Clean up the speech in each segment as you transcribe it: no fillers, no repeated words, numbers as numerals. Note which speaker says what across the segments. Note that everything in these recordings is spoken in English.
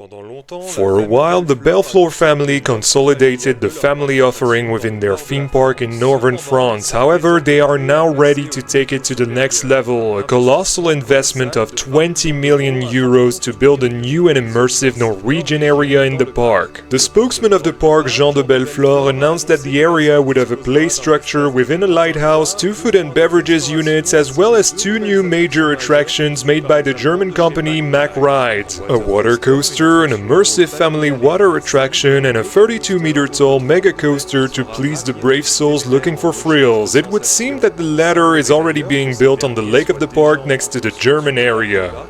Speaker 1: For a while, the Belleflore family consolidated the family offering within their theme park in northern France. However, they are now ready to take it to the next level, a colossal investment of 20 million euros to build a new and immersive Norwegian area in the park. The spokesman of the park, Jean de Belleflore, announced that the area would have a play structure within a lighthouse, 2 food and beverages units, as well as 2 new major attractions made by the German company Mack a water coaster, an immersive family water attraction, and a 32-meter tall mega coaster to please the brave souls looking for thrills. It would seem that the latter is already being built on the lake of the park next to the German area.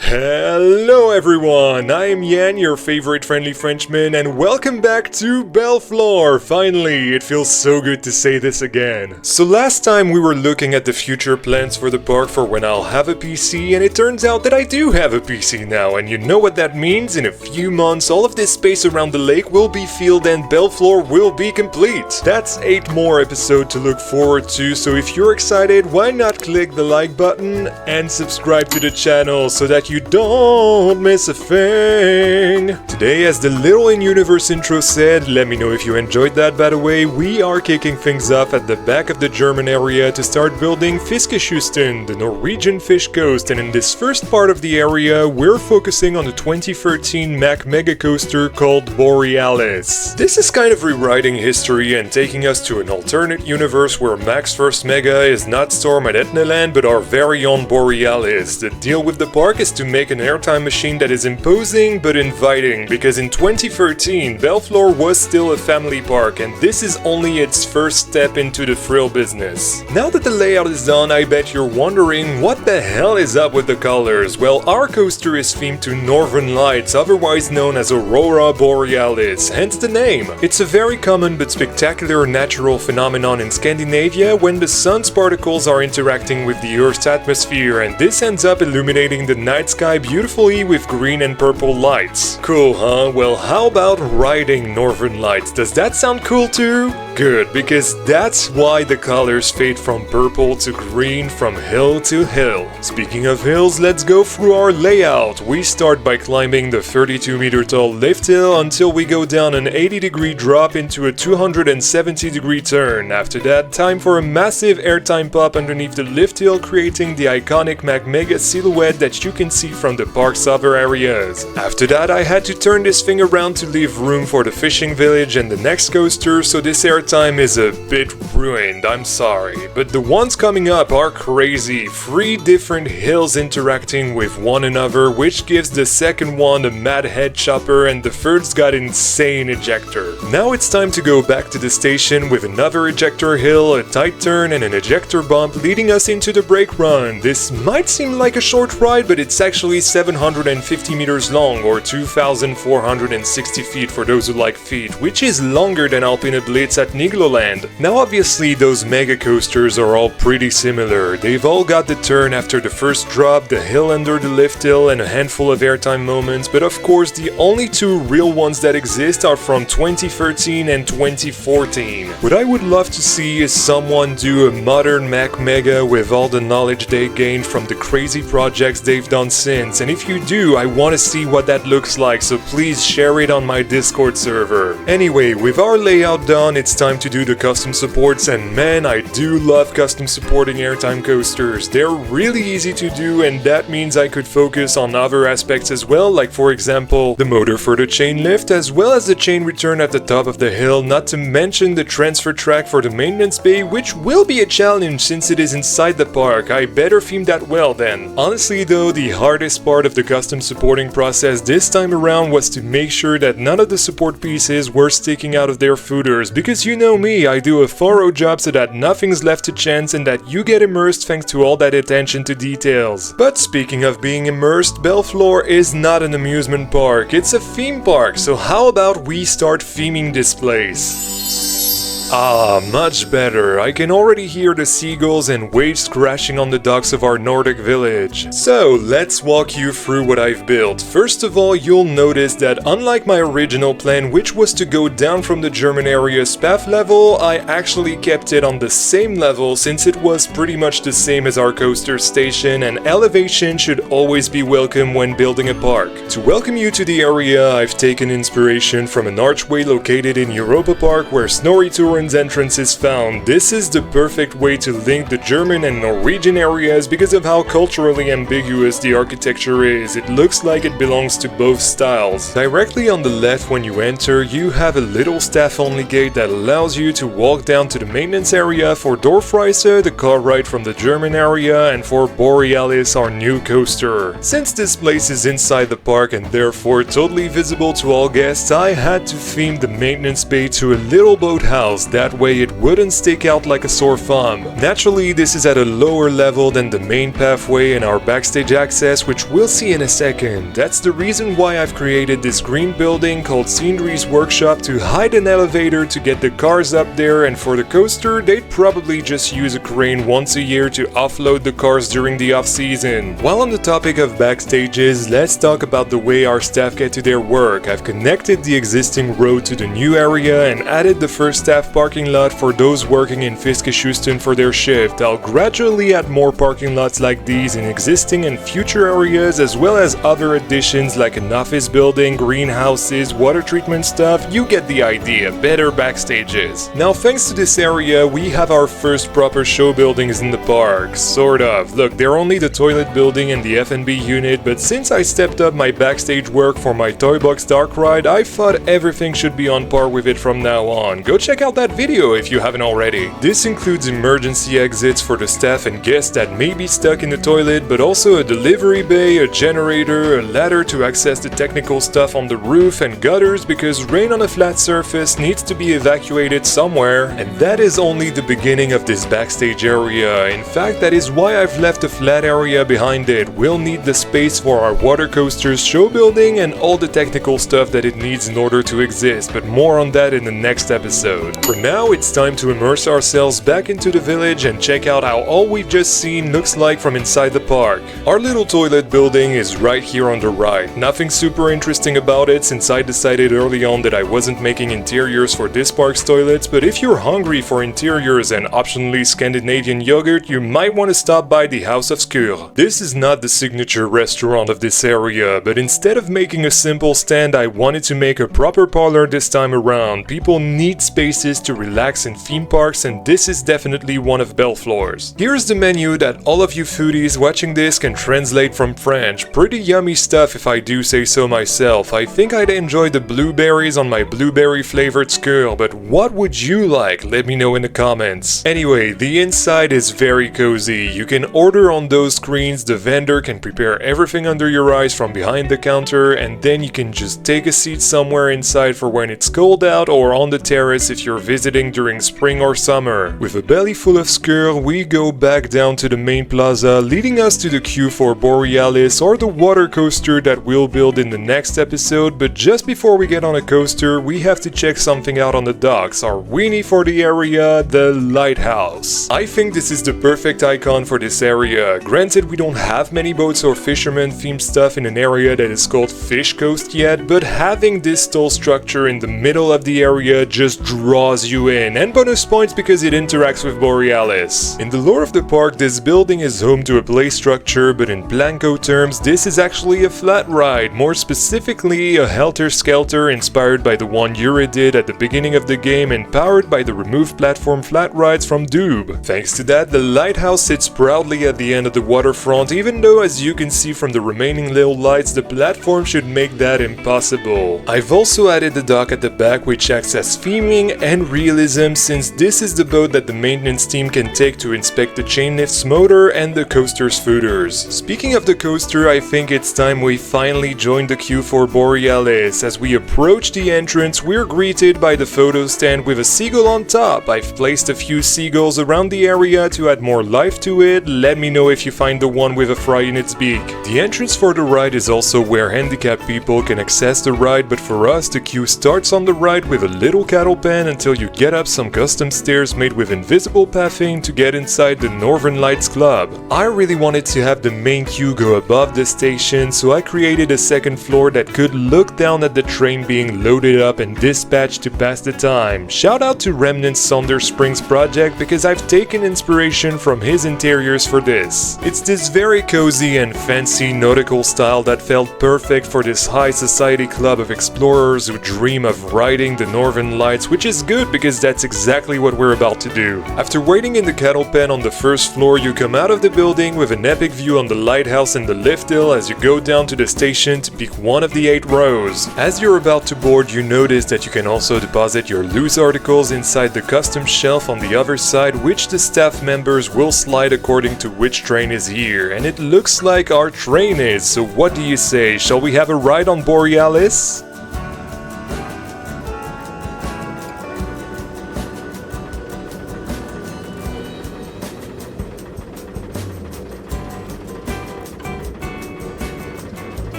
Speaker 1: Hello everyone, I am Yan, your favorite friendly Frenchman, and welcome back to Belleflore! Finally, it feels so good to say this again. So last time we were looking at the future plans for the park for when I'll have a PC, and it turns out that I do have a PC now, and you know what that means? In a few months, all of this space around the lake will be filled and Belleflore will be complete. That's 8 more episodes to look forward to, so if you're excited, why not click the like button and subscribe to the channel so that you don't miss a thing. Today, as the little in-universe intro said, let me know if you enjoyed that. By the way, we are kicking things off at the back of the German area to start building Fiskekysten, the Norwegian fish coast, and in this first part of the area, we're focusing on the 2013 Mack Mega Coaster called Borealis. This is kind of rewriting history and taking us to an alternate universe where Mack's first Mega is not Storm at Etnaland but our very own Borealis. The deal with the park is to make an airtime machine that is imposing but inviting, because in 2013 Belleflore was still a family park and this is only its first step into the thrill business. Now that the layout is done, I bet you're wondering what the hell is up with the colors. Well, our coaster is themed to Northern Lights, otherwise known as Aurora Borealis, hence the name. It's a very common but spectacular natural phenomenon in Scandinavia when the sun's particles are interacting with the Earth's atmosphere, and this ends up illuminating the night sky beautifully with green and purple lights. Cool, huh? Well, how about riding Northern Lights? Does that sound cool too? Good, because that's why the colors fade from purple to green from hill to hill. Speaking of hills, let's go through our layout. We start by climbing the 32-meter tall lift hill until we go down an 80-degree drop into a 270-degree turn. After that, time for a massive airtime pop underneath the lift hill, creating the iconic Mack Mega silhouette that you can see from the park's other areas. After that, I had to turn this thing around to leave room for the fishing village and the next coaster, so this airtime is a bit ruined, I'm sorry. But the ones coming up are crazy. 3 different hills interacting with one another, which gives the second one a mad head chopper and the third's got insane ejector. Now it's time to go back to the station with another ejector hill, a tight turn and an ejector bump leading us into the brake run. This might seem like a short ride, but it's actually 750 meters long, or 2,460 feet for those who like feet, which is longer than Alpine Blitz at Nigloland. Now obviously those mega coasters are all pretty similar. They've all got the turn after the first drop, the hill under the lift hill, and a handful of airtime moments, but of course the only 2 real ones that exist are from 2013 and 2014. What I would love to see is someone do a modern Mack Mega with all the knowledge they gained from the crazy projects they've done since, and if you do, I want to see what that looks like, so please share it on my Discord server. Anyway, with our layout done, it's time to do the custom supports, and man, I do love custom supporting airtime coasters. They're really easy to do, and that means I could focus on other aspects as well, like for example, the motor for the chain lift, as well as the chain return at the top of the hill, not to mention the transfer track for the maintenance bay, which will be a challenge since it is inside the park. I better theme that well then. Honestly though, the hardest part of the custom supporting process this time around was to make sure that none of the support pieces were sticking out of their footers, because you know me, I do a thorough job so that nothing's left to chance and that you get immersed thanks to all that attention to details. But speaking of being immersed, Belleflore is not an amusement park, it's a theme park, so how about we start theming this place? Ah, much better. I can already hear the seagulls and waves crashing on the docks of our Nordic village. So, let's walk you through what I've built. First of all, you'll notice that unlike my original plan, which was to go down from the German area's path level, I actually kept it on the same level since it was pretty much the same as our coaster station, and elevation should always be welcome when building a park. To welcome you to the area, I've taken inspiration from an archway located in Europa Park where Snorri Turen's entrance is found. This is the perfect way to link the German and Norwegian areas because of how culturally ambiguous the architecture is. It looks like it belongs to both styles. Directly on the left when you enter, you have a little staff-only gate that allows you to walk down to the maintenance area for Dorfreise, the car ride from the German area, and for Borealis, our new coaster. Since this place is inside the park and therefore totally visible to all guests, I had to theme the maintenance bay to a little boathouse, that way it wouldn't stick out like a sore thumb. Naturally, this is at a lower level than the main pathway and our backstage access, which we'll see in a second. That's the reason why I've created this green building called Scenery's Workshop to hide an elevator to get the cars up there, and for the coaster, they'd probably just use a crane once a year to offload the cars during the off-season. While on the topic of backstages, let's talk about the way our staff get to their work. I've connected the existing road to the new area and added the first staff parking lot for those working in Fiskekysten for their shift. I'll gradually add more parking lots like these in existing and future areas, as well as other additions like an office building, greenhouses, water treatment stuff. You get the idea. Better backstages. Now, thanks to this area, we have our first proper show buildings in the park. Sort of. Look, they're only the toilet building and the F&B unit, but since I stepped up my backstage work for my Toy Box Dark Ride, I thought everything should be on par with it from now on. Go check out that video if you haven't already. This includes emergency exits for the staff and guests that may be stuck in the toilet, but also a delivery bay, a generator, a ladder to access the technical stuff on the roof, and gutters because rain on a flat surface needs to be evacuated somewhere. And that is only the beginning of this backstage area. In fact, that is why I've left a flat area behind it. We'll need the space for our water coasters show building and all the technical stuff that it needs in order to exist, but more on that in the next episode. For now, it's time to immerse ourselves back into the village and check out how all we've just seen looks like from inside the park. Our little toilet building is right here on the right. Nothing super interesting about it since I decided early on that I wasn't making interiors for this park's toilets, but if you're hungry for interiors and optionally Scandinavian yogurt, you might want to stop by the House of Skyr. This is not the signature restaurant of this area, but instead of making a simple stand, I wanted to make a proper parlor this time around. People need spaces to relax in theme parks, and this is definitely one of Belleflore's. Here's the menu that all of you foodies watching this can translate from French. Pretty yummy stuff if I do say so myself. I think I'd enjoy the blueberries on my blueberry flavored skyr, but what would you like? Let me know in the comments. Anyway, the inside is very cozy. You can order on those screens, the vendor can prepare everything under your eyes from behind the counter, and then you can just take a seat somewhere inside for when it's cold out, or on the terrace if you're visiting during spring or summer. With a belly full of skyr, we go back down to the main plaza, leading us to the queue for Borealis, or the water coaster that we'll build in the next episode. But just before we get on a coaster, we have to check something out on the docks, our weenie for the area, the lighthouse. I think this is the perfect icon for this area. Granted, we don't have many boats or fisherman themed stuff in an area that is called Fish Coast yet, but having this tall structure in the middle of the area just draws you in, and bonus points because it interacts with Borealis. In the lore of the park, this building is home to a play structure, but in Blanco terms, this is actually a flat ride, more specifically a helter-skelter inspired by the one Yuri did at the beginning of the game and powered by the removed platform flat rides from Doob. Thanks to that, the lighthouse sits proudly at the end of the waterfront, even though as you can see from the remaining little lights, the platform should make that impossible. I've also added the dock at the back, which acts as theming and realism, since this is the boat that the maintenance team can take to inspect the chain lift's motor and the coaster's footers. Speaking of the coaster, I think it's time we finally join the queue for Borealis. As we approach the entrance, we're greeted by the photo stand with a seagull on top. I've placed a few seagulls around the area to add more life to it. Let me know if you find the one with a fry in its beak. The entrance for the ride is also where handicapped people can access the ride, but for us, the queue starts on the right with a little cattle pen until you get up some custom stairs made with invisible pathing to get inside the Northern Lights Club. I really wanted to have the main queue go above the station, so I created a second floor that could look down at the train being loaded up and dispatched to pass the time. Shout out to Remnant's Sonder Springs project because I've taken inspiration from his interiors for this. It's this very cozy and fancy nautical style that felt perfect for this high society club of explorers who dream of riding the Northern Lights, which is good because that's exactly what we're about to do. After waiting in the cattle pen on the first floor, you come out of the building with an epic view on the lighthouse and the lift hill as you go down to the station to pick one of the 8 rows. As you're about to board, you notice that you can also deposit your loose articles inside the custom shelf on the other side, which the staff members will slide according to which train is here. And it looks like our train is, so what do you say? Shall we have a ride on Borealis?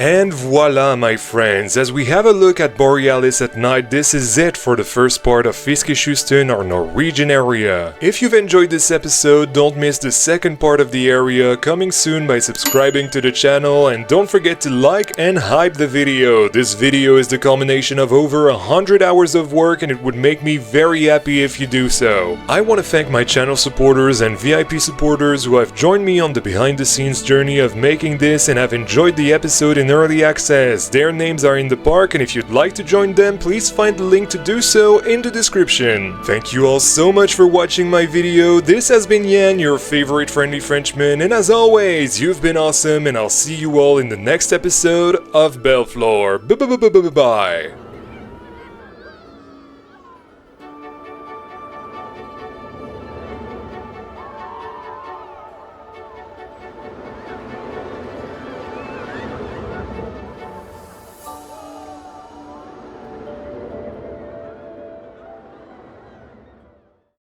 Speaker 1: And voila, my friends, as we have a look at Borealis at night, this is it for the first part of Fiskekysten, our Norwegian area. If you've enjoyed this episode, don't miss the second part of the area, coming soon by subscribing to the channel, and don't forget to like and hype the video. This video is the culmination of over 100 hours of work, and it would make me very happy if you do so. I want to thank my channel supporters and VIP supporters who have joined me on the behind the scenes journey of making this and have enjoyed the episode in early access. Their names are in the park, and if you'd like to join them, please find the link to do so in the description. Thank you all so much for watching my video. This has been Yan, your favorite friendly Frenchman, and as always, you've been awesome, and I'll see you all in the next episode of Belleflore. Bye.